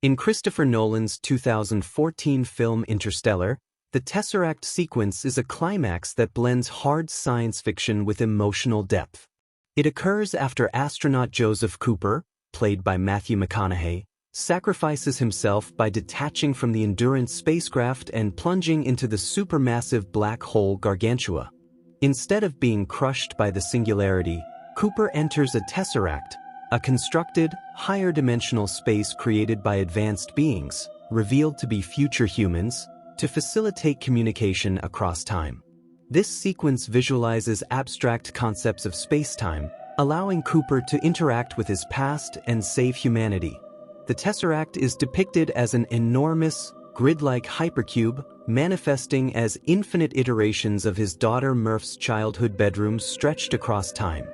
In Christopher Nolan's 2014 film Interstellar, the tesseract sequence is a climax that blends hard science fiction with emotional depth. It occurs after astronaut Joseph Cooper, played by Matthew McConaughey, sacrifices himself by detaching from the Endurance spacecraft and plunging into the supermassive black hole Gargantua. Instead of being crushed by the singularity, Cooper enters a tesseract, a constructed, higher-dimensional space created by advanced beings, revealed to be future humans, to facilitate communication across time. This sequence visualizes abstract concepts of space-time, allowing Cooper to interact with his past and save humanity. The tesseract is depicted as an enormous, grid-like hypercube, manifesting as infinite iterations of his daughter Murph's childhood bedrooms stretched across time.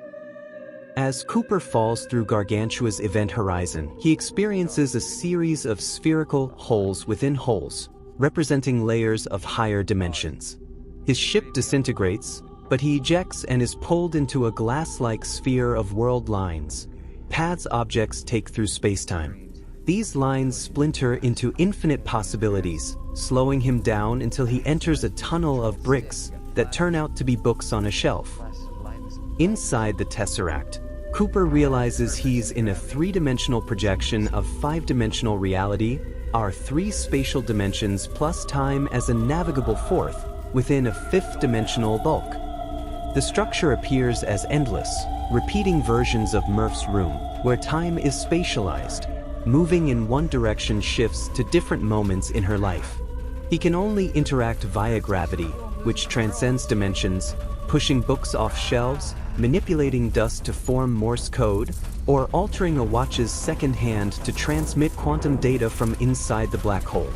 As Cooper falls through Gargantua's event horizon, he experiences a series of spherical holes within holes, representing layers of higher dimensions. His ship disintegrates, but he ejects and is pulled into a glass-like sphere of world lines, paths objects take through spacetime. These lines splinter into infinite possibilities, slowing him down until he enters a tunnel of bricks that turn out to be books on a shelf. Inside the tesseract, Cooper realizes he's in a three-dimensional projection of five-dimensional reality, our three spatial dimensions plus time as a navigable fourth, within a fifth-dimensional bulk. The structure appears as endless, repeating versions of Murph's room, where time is spatialized. Moving in one direction shifts to different moments in her life. He can only interact via gravity, which transcends dimensions, pushing books off shelves, manipulating dust to form Morse code, or altering a watch's second hand to transmit quantum data from inside the black hole.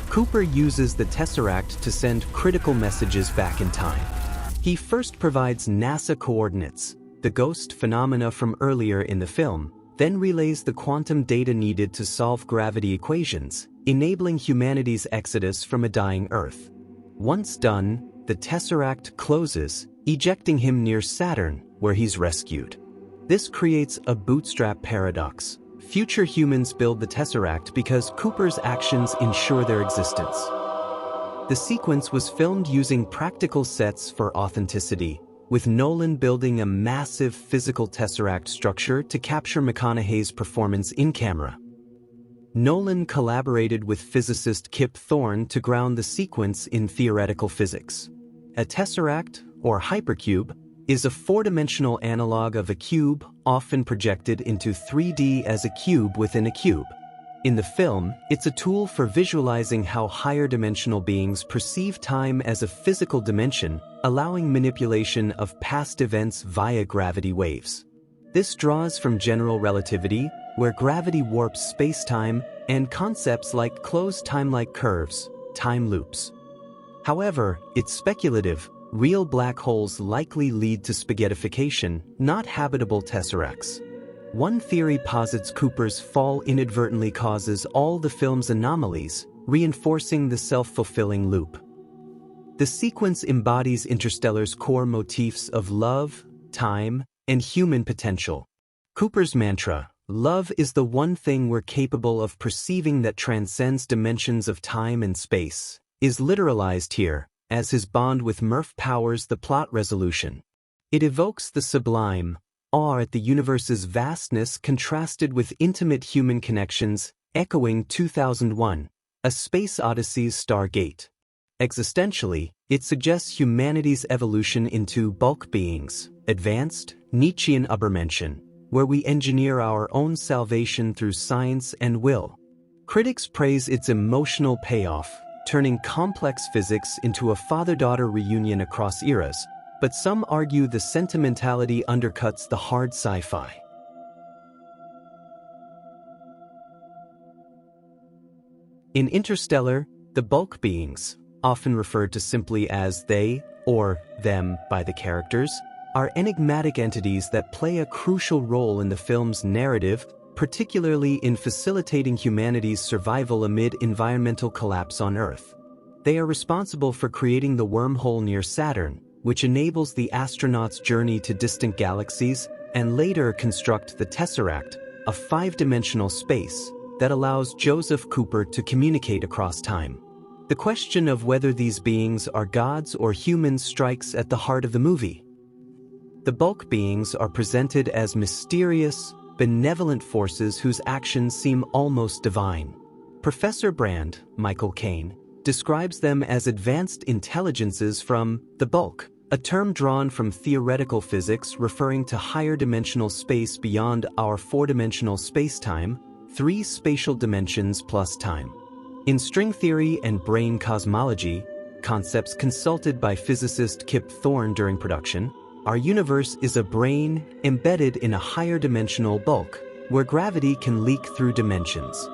Cooper uses the tesseract to send critical messages back in time. He first provides NASA coordinates, the ghost phenomena from earlier in the film, then relays the quantum data needed to solve gravity equations, enabling humanity's exodus from a dying Earth. Once done, the tesseract closes, ejecting him near Saturn, where he's rescued. This creates a bootstrap paradox. Future humans build the tesseract because Cooper's actions ensure their existence. The sequence was filmed using practical sets for authenticity, with Nolan building a massive physical tesseract structure to capture McConaughey's performance in camera. Nolan collaborated with physicist Kip Thorne to ground the sequence in theoretical physics. A tesseract, or hypercube, is a four-dimensional analog of a cube, often projected into 3D as a cube within a cube. In the film, it's a tool for visualizing how higher-dimensional beings perceive time as a physical dimension, allowing manipulation of past events via gravity waves. This draws from general relativity, where gravity warps spacetime, and concepts like closed time-like curves, time loops. However, it's speculative. Real black holes likely lead to spaghettification, not habitable tesseracts. One theory posits Cooper's fall inadvertently causes all the film's anomalies, reinforcing the self-fulfilling loop. The sequence embodies Interstellar's core motifs of love, time, and human potential. Cooper's mantra, "Love is the one thing we're capable of perceiving that transcends dimensions of time and space," is literalized here, as his bond with Murph powers the plot resolution. It evokes the sublime, awe at the universe's vastness contrasted with intimate human connections, echoing 2001, A Space Odyssey's Stargate. Existentially, it suggests humanity's evolution into bulk beings, advanced, Nietzschean Übermenschen, where we engineer our own salvation through science and will. Critics praise its emotional payoff, turning complex physics into a father-daughter reunion across eras, but some argue the sentimentality undercuts the hard sci-fi. In Interstellar, the bulk beings, often referred to simply as they or them by the characters, are enigmatic entities that play a crucial role in the film's narrative, particularly in facilitating humanity's survival amid environmental collapse on Earth. They are responsible for creating the wormhole near Saturn, which enables the astronauts' journey to distant galaxies, and later construct the tesseract, a five-dimensional space that allows Joseph Cooper to communicate across time. The question of whether these beings are gods or humans strikes at the heart of the movie. The bulk beings are presented as mysterious, benevolent forces whose actions seem almost divine. Professor Brand, Michael Caine, describes them as advanced intelligences from the bulk, a term drawn from theoretical physics referring to higher dimensional space beyond our four-dimensional space-time, three spatial dimensions plus time. In string theory and brain cosmology, concepts consulted by physicist Kip Thorne during production, our universe is a brain embedded in a higher dimensional bulk, where gravity can leak through dimensions.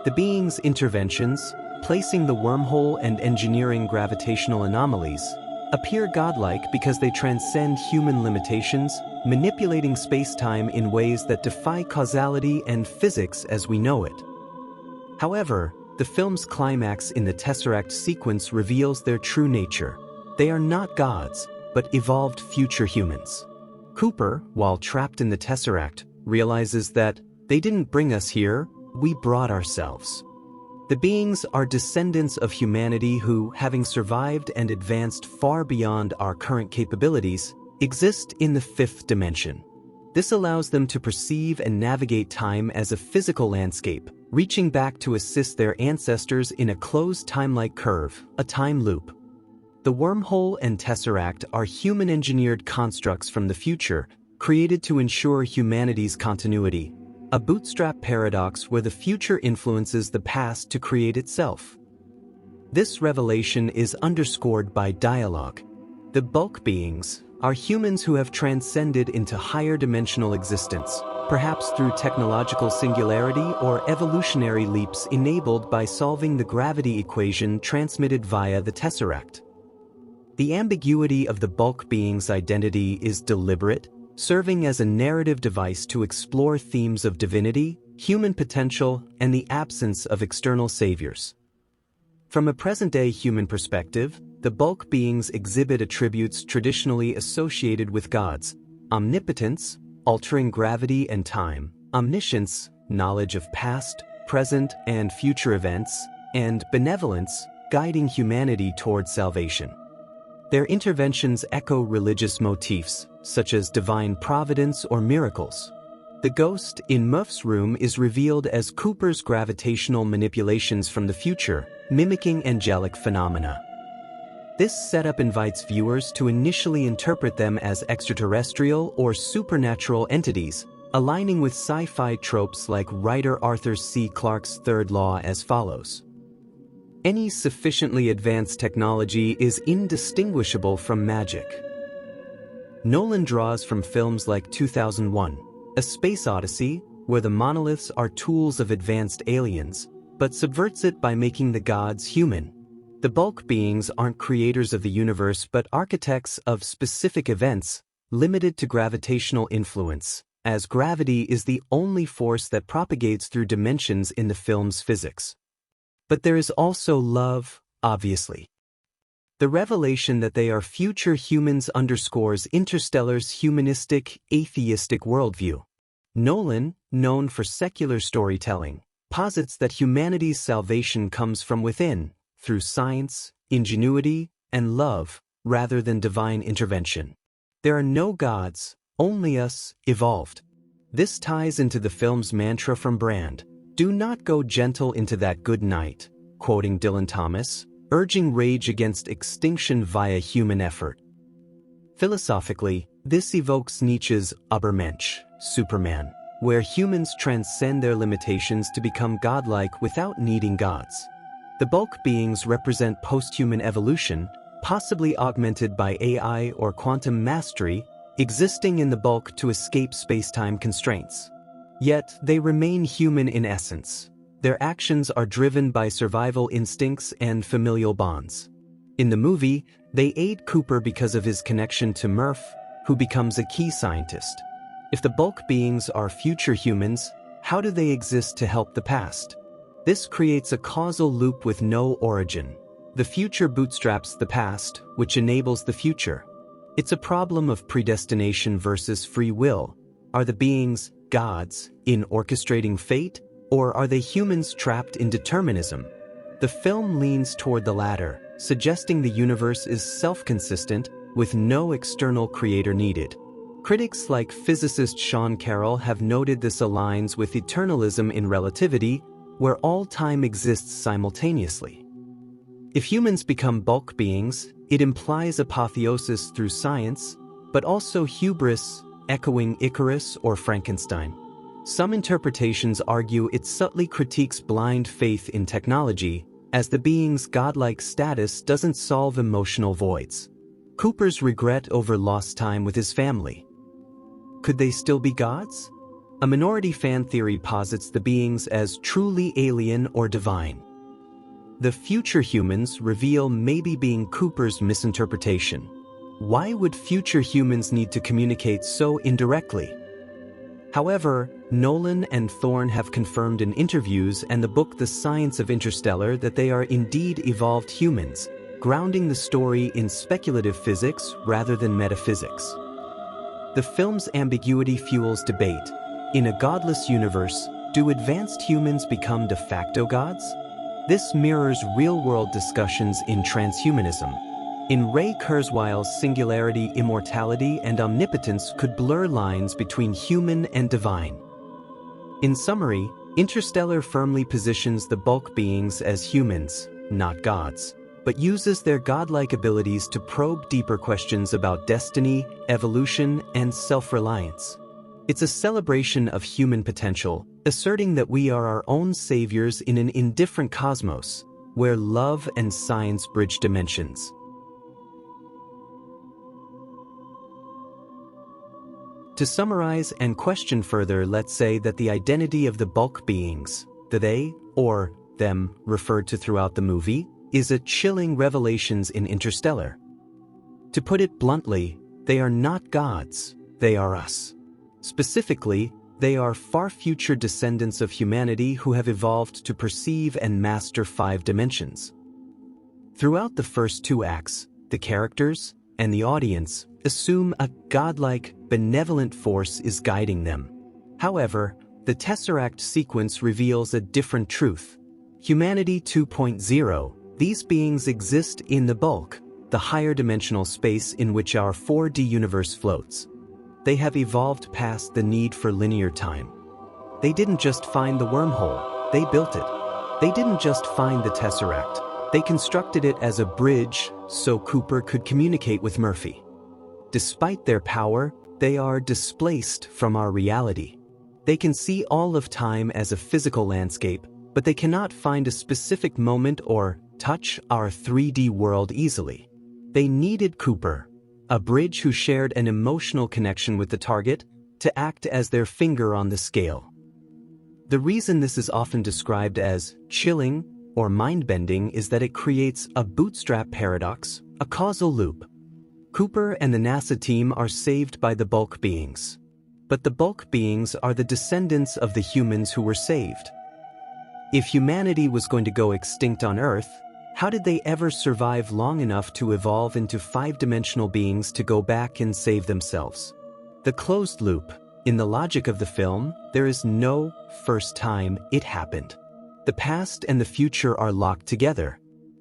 The being's interventions, placing the wormhole and engineering gravitational anomalies, appear godlike because they transcend human limitations, manipulating space-time in ways that defy causality and physics as we know it. However, the film's climax in the tesseract sequence reveals their true nature. They are not gods, but evolved future humans. Cooper, while trapped in the tesseract, realizes that they didn't bring us here, we brought ourselves. The beings are descendants of humanity who, having survived and advanced far beyond our current capabilities, exist in the fifth dimension. This allows them to perceive and navigate time as a physical landscape, reaching back to assist their ancestors in a closed time-like curve, a time loop. The wormhole and tesseract are human-engineered constructs from the future, created to ensure humanity's continuity, a bootstrap paradox where the future influences the past to create itself. This revelation is underscored by dialogue. The bulk beings are humans who have transcended into higher dimensional existence, perhaps through technological singularity or evolutionary leaps enabled by solving the gravity equation transmitted via the tesseract. The ambiguity of the bulk being's identity is deliberate, serving as a narrative device to explore themes of divinity, human potential, and the absence of external saviors. From a present-day human perspective, the bulk beings exhibit attributes traditionally associated with gods: omnipotence, altering gravity and time; omniscience, knowledge of past, present, and future events; and benevolence, guiding humanity toward salvation. Their interventions echo religious motifs, such as divine providence or miracles. The ghost in Muff's room is revealed as Cooper's gravitational manipulations from the future, mimicking angelic phenomena. This setup invites viewers to initially interpret them as extraterrestrial or supernatural entities, aligning with sci-fi tropes like writer Arthur C. Clarke's third law as follows. Any sufficiently advanced technology is indistinguishable from magic. Nolan draws from films like 2001, A Space Odyssey, where the monoliths are tools of advanced aliens, but subverts it by making the gods human. The bulk beings aren't creators of the universe but architects of specific events, limited to gravitational influence, as gravity is the only force that propagates through dimensions in the film's physics. But there is also love, obviously. The revelation that they are future humans underscores Interstellar's humanistic, atheistic worldview. Nolan, known for secular storytelling, posits that humanity's salvation comes from within, through science, ingenuity, and love, rather than divine intervention. There are no gods, only us, evolved. This ties into the film's mantra from Brand: "Do not go gentle into that good night," quoting Dylan Thomas, urging rage against extinction via human effort. Philosophically, this evokes Nietzsche's Übermensch, Superman, where humans transcend their limitations to become godlike without needing gods. The bulk beings represent post-human evolution, possibly augmented by AI or quantum mastery, existing in the bulk to escape space-time constraints. Yet, they remain human in essence. Their actions are driven by survival instincts and familial bonds. In the movie, they aid Cooper because of his connection to Murph, who becomes a key scientist. If the bulk beings are future humans, how do they exist to help the past? This creates a causal loop with no origin. The future bootstraps the past, which enables the future. It's a problem of predestination versus free will. Are the beings gods in orchestrating fate, Or are they humans trapped in determinism? The film leans toward the latter, suggesting the universe is self-consistent with no external creator needed. Critics like physicist Sean Carroll have noted this aligns with eternalism in relativity, where all time exists simultaneously. If humans become bulk beings, it implies apotheosis through science, but also hubris, echoing Icarus or Frankenstein. Some interpretations argue it subtly critiques blind faith in technology, as the being's godlike status doesn't solve emotional voids. Cooper's regret over lost time with his family. Could they still be gods? A minority fan theory posits the beings as truly alien or divine. The future humans reveal maybe being Cooper's misinterpretation. Why would future humans need to communicate so indirectly? However, Nolan and Thorne have confirmed in interviews and the book The Science of Interstellar that they are indeed evolved humans, grounding the story in speculative physics rather than metaphysics. The film's ambiguity fuels debate. In a godless universe, do advanced humans become de facto gods? This mirrors real-world discussions in transhumanism. In Ray Kurzweil's singularity, immortality, and omnipotence could blur lines between human and divine. In summary, Interstellar firmly positions the bulk beings as humans, not gods, but uses their godlike abilities to probe deeper questions about destiny, evolution, and self-reliance. It's a celebration of human potential, asserting that we are our own saviors in an indifferent cosmos, where love and science bridge dimensions. To summarize and question further, let's say that the identity of the bulk beings, the they, or them, referred to throughout the movie, is a chilling revelation in Interstellar. To put it bluntly, they are not gods, they are us. Specifically, they are far future descendants of humanity who have evolved to perceive and master 5 dimensions. Throughout the first 2 acts, the characters and the audience assume a godlike, benevolent force is guiding them. However, the tesseract sequence reveals a different truth. Humanity 2.0, these beings exist in the bulk, the higher dimensional space in which our 4D universe floats. They have evolved past the need for linear time. They didn't just find the wormhole, they built it. They didn't just find the tesseract, they constructed it as a bridge so Cooper could communicate with Murphy. Despite their power, they are displaced from our reality. They can see all of time as a physical landscape, but they cannot find a specific moment or touch our 3D world easily. They needed Cooper, a bridge who shared an emotional connection with the target, to act as their finger on the scale. The reason this is often described as chilling or mind-bending is that it creates a bootstrap paradox, a causal loop. Cooper and the NASA team are saved by the bulk beings. But the bulk beings are the descendants of the humans who were saved. If humanity was going to go extinct on Earth, how did they ever survive long enough to evolve into 5-dimensional beings to go back and save themselves? The closed loop. In the logic of the film, there is no first time it happened. The past and the future are locked together.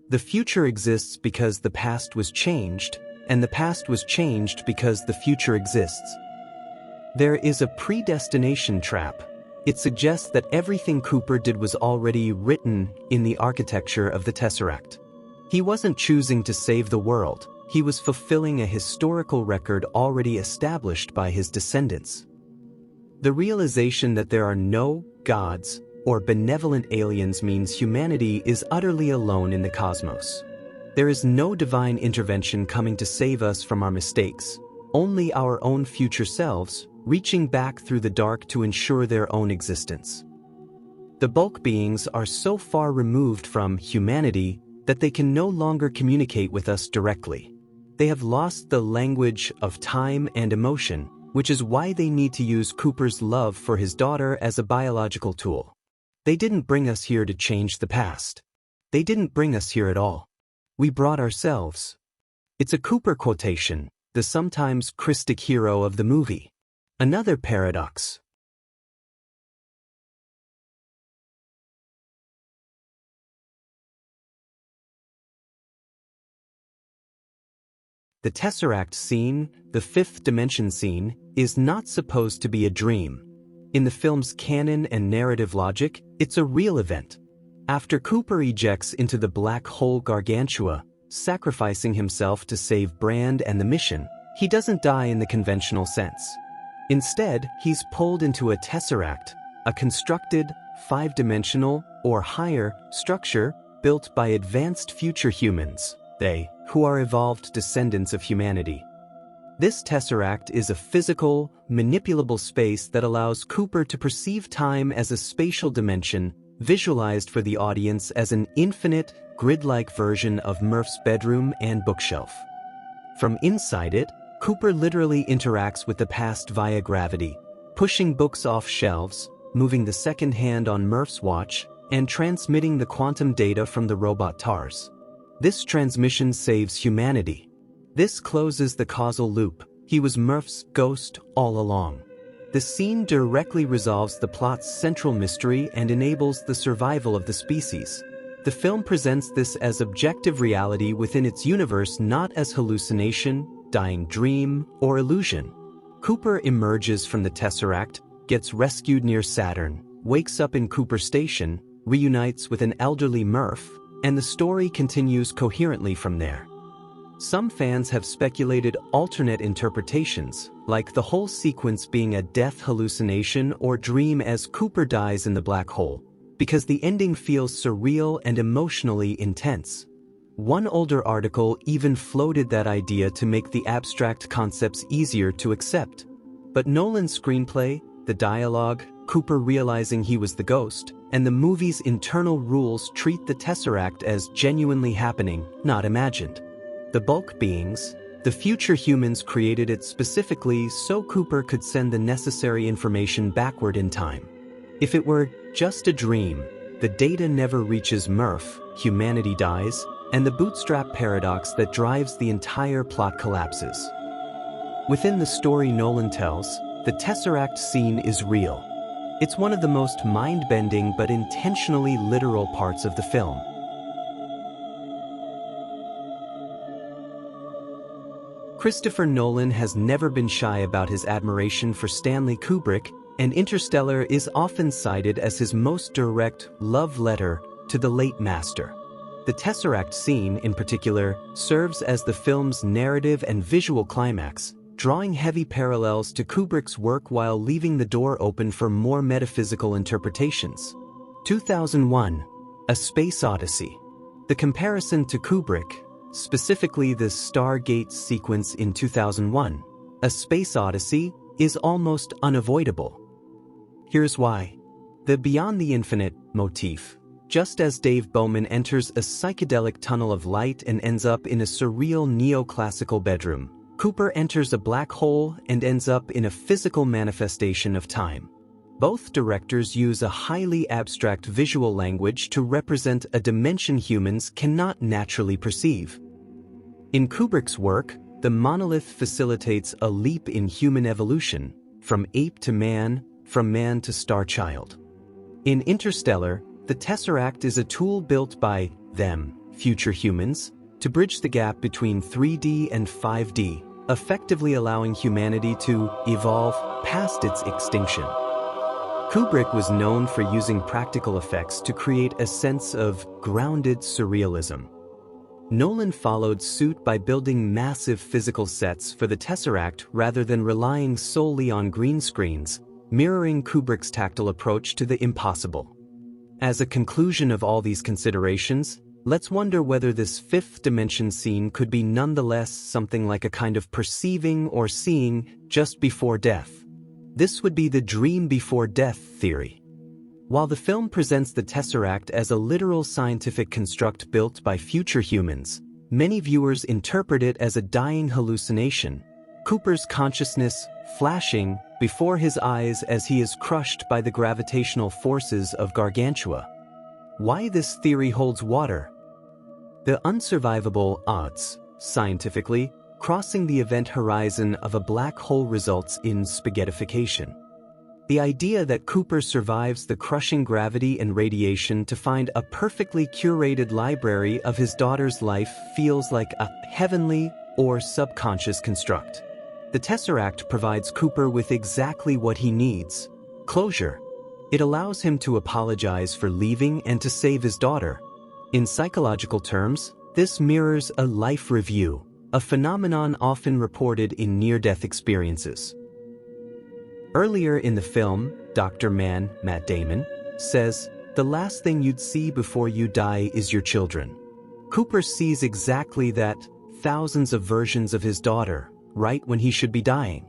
The future exists because the past was changed, and the past was changed because the future exists. There is a predestination trap. It suggests that everything Cooper did was already written in the architecture of the tesseract. He wasn't choosing to save the world, he was fulfilling a historical record already established by his descendants. The realization that there are no gods or benevolent aliens means humanity is utterly alone in the cosmos. There is no divine intervention coming to save us from our mistakes, only our own future selves, reaching back through the dark to ensure their own existence. The bulk beings are so far removed from humanity that they can no longer communicate with us directly. They have lost the language of time and emotion, which is why they need to use Cooper's love for his daughter as a biological tool. They didn't bring us here to change the past. They didn't bring us here at all. We brought ourselves. It's a Cooper quotation, the sometimes Christic hero of the movie. Another paradox. The tesseract scene, the fifth dimension scene, is not supposed to be a dream. In the film's canon and narrative logic, it's a real event. After Cooper ejects into the black hole Gargantua, sacrificing himself to save Brand and the mission, he doesn't die in the conventional sense. Instead, he's pulled into a tesseract, a constructed, five-dimensional, or higher, structure built by advanced future humans, who are evolved descendants of humanity. This tesseract is a physical, manipulable space that allows Cooper to perceive time as a spatial dimension, visualized for the audience as an infinite, grid-like version of Murph's bedroom and bookshelf. From inside it, Cooper literally interacts with the past via gravity, pushing books off shelves, moving the second hand on Murph's watch, and transmitting the quantum data from the robot TARS. This transmission saves humanity. This closes the causal loop. He was Murph's ghost all along. The scene directly resolves the plot's central mystery and enables the survival of the species. The film presents this as objective reality within its universe, not as hallucination, dying dream, or illusion. Cooper emerges from the tesseract, gets rescued near Saturn, wakes up in Cooper Station, reunites with an elderly Murph, and the story continues coherently from there. Some fans have speculated alternate interpretations, like the whole sequence being a death hallucination or dream as Cooper dies in the black hole, because the ending feels surreal and emotionally intense. One older article even floated that idea to make the abstract concepts easier to accept. But Nolan's screenplay, the dialogue, Cooper realizing he was the ghost, and the movie's internal rules treat the tesseract as genuinely happening, not imagined. The bulk beings, the future humans, created it specifically so Cooper could send the necessary information backward in time. If it were just a dream, the data never reaches Murph, humanity dies, and the bootstrap paradox that drives the entire plot collapses. Within the story Nolan tells, the tesseract scene is real. It's one of the most mind-bending but intentionally literal parts of the film. Christopher Nolan has never been shy about his admiration for Stanley Kubrick, and Interstellar is often cited as his most direct love letter to the late master. The tesseract scene, in particular, serves as the film's narrative and visual climax, drawing heavy parallels to Kubrick's work while leaving the door open for more metaphysical interpretations. 2001, A Space Odyssey. The comparison to Kubrick, specifically the Stargate sequence in 2001, A Space Odyssey, is almost unavoidable. Here's why. The Beyond the Infinite motif. Just as Dave Bowman enters a psychedelic tunnel of light and ends up in a surreal neoclassical bedroom, Cooper enters a black hole and ends up in a physical manifestation of time. Both directors use a highly abstract visual language to represent a dimension humans cannot naturally perceive. In Kubrick's work, the monolith facilitates a leap in human evolution, from ape to man, from man to star child. In Interstellar, the tesseract is a tool built by them, future humans, to bridge the gap between 3D and 5D, effectively allowing humanity to evolve past its extinction. Kubrick was known for using practical effects to create a sense of grounded surrealism. Nolan followed suit by building massive physical sets for the tesseract rather than relying solely on green screens, mirroring Kubrick's tactile approach to the impossible. As a conclusion of all these considerations, let's wonder whether this fifth dimension scene could be nonetheless something like a kind of perceiving or seeing just before death. This would be the dream before death theory. While the film presents the tesseract as a literal scientific construct built by future humans, many viewers interpret it as a dying hallucination, Cooper's consciousness flashing before his eyes as he is crushed by the gravitational forces of Gargantua. Why this theory holds water? The unsurvivable odds, scientifically, crossing the event horizon of a black hole results in spaghettification. The idea that Cooper survives the crushing gravity and radiation to find a perfectly curated library of his daughter's life feels like a heavenly, or subconscious construct. The tesseract provides Cooper with exactly what he needs: closure. It allows him to apologize for leaving and to save his daughter. In psychological terms, this mirrors a life review, a phenomenon often reported in near-death experiences. Earlier in the film, Dr. Mann, Matt Damon, says, "The last thing you'd see before you die is your children." Cooper sees exactly that, thousands of versions of his daughter, right when he should be dying.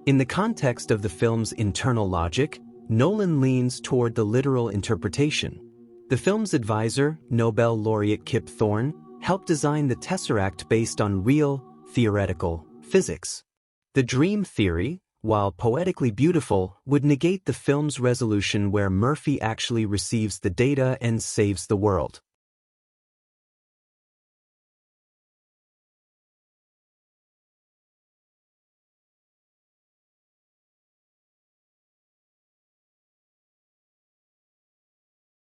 In the context of the film's internal logic, Nolan leans toward the literal interpretation. The film's advisor, Nobel laureate Kip Thorne, helped design the tesseract based on real, theoretical physics. The dream theory, while poetically beautiful, would negate the film's resolution where Murphy actually receives the data and saves the world.